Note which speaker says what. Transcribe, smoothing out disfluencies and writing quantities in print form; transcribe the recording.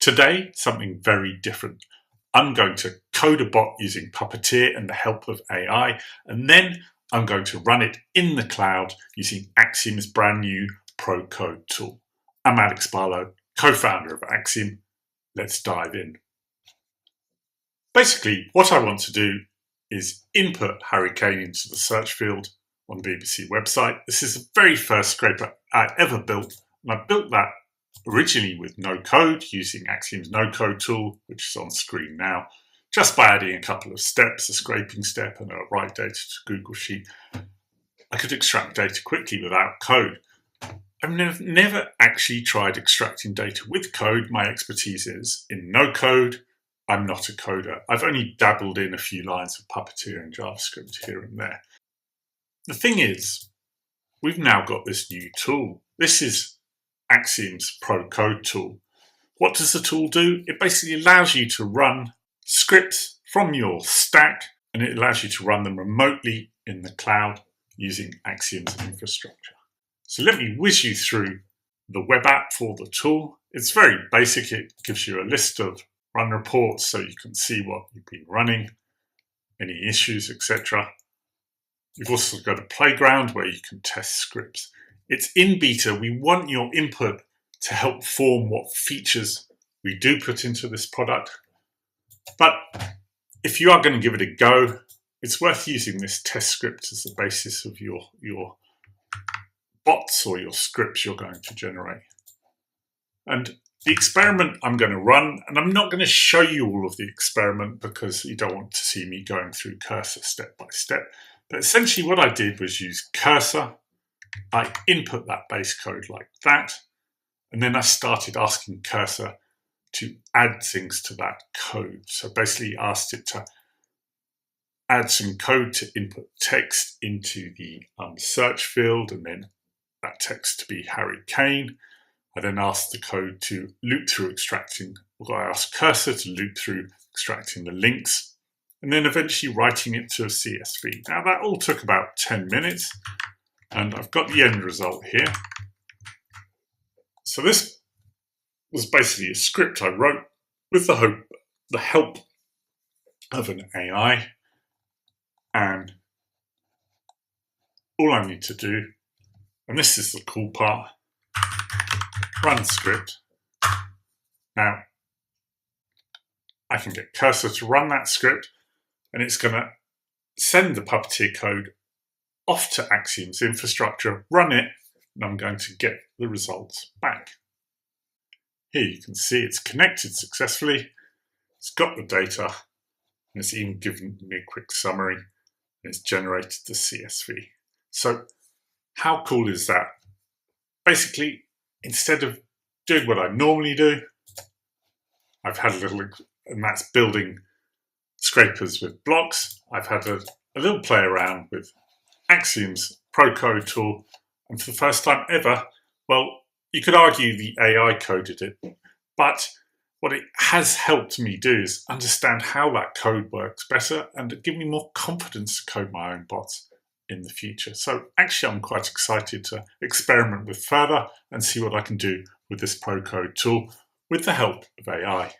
Speaker 1: Today, something very different. I'm going to code a bot using Puppeteer and the help of AI, and then I'm going to run it in the cloud using Axiom's brand new Pro Code tool. I'm Alex Barlow, co-founder of Axiom. Let's dive in. Basically, what I want to do is input Hurricane into the search field on the BBC website. This is the very first scraper I ever built, and I built that originally with no code using Axiom's no code tool, which is on screen now, just by adding a couple of steps, a scraping step and a write data to Google Sheet. I could extract data quickly without code. I've never actually tried extracting data with code. My expertise is in no code. I'm not a coder. I've only dabbled in a few lines of Puppeteer and JavaScript here and there. The thing is, we've now got this new tool. This is Axiom's Pro Code tool. What does the tool do? It basically allows you to run scripts from your stack, and it allows you to run them remotely in the cloud using Axiom's infrastructure. So let me whiz you through the web app for the tool. It's very basic. It gives you a list of run reports so you can see what you've been running, any issues, etc. You've also got a playground where you can test scripts. It's in beta. We want your input to help form what features we do put into this product. But if you are going to give it a go, it's worth using this test script as the basis of your bots or your scripts you're going to generate. And the experiment I'm going to run, and I'm not going to show you all of the experiment because you don't want to see me going through Cursor step by step. But essentially what I did was use Cursor. I input that base code like that, and then I started asking Cursor to add things to that code. So basically asked it to add some code to input text into the search field, and then that text to be Hurricane. I then asked the code to loop through extracting, or I asked Cursor to loop through extracting the links, and then eventually writing it to a CSV. Now that all took about 10 minutes, and I've got the end result here. So this was basically a script I wrote with the help of an AI, and all I need to do, and this is the cool part, run script. Now, I can get Cursor to run that script, and it's going to send the Puppeteer code off to Axiom's infrastructure, run it, and I'm going to get the results back. Here you can see it's connected successfully, it's got the data, and it's even given me a quick summary, and it's generated the CSV. So how cool is that? Basically, instead of doing what I normally do, I've had a little, and that's building scrapers with blocks. I've had a little play around with Axiom's Pro Code tool, and for the first time ever, well, you could argue the AI coded it, but what it has helped me do is understand how that code works better and give me more confidence to code my own bots in the future. So actually, I'm quite excited to experiment with further and see what I can do with this Pro Code tool with the help of AI.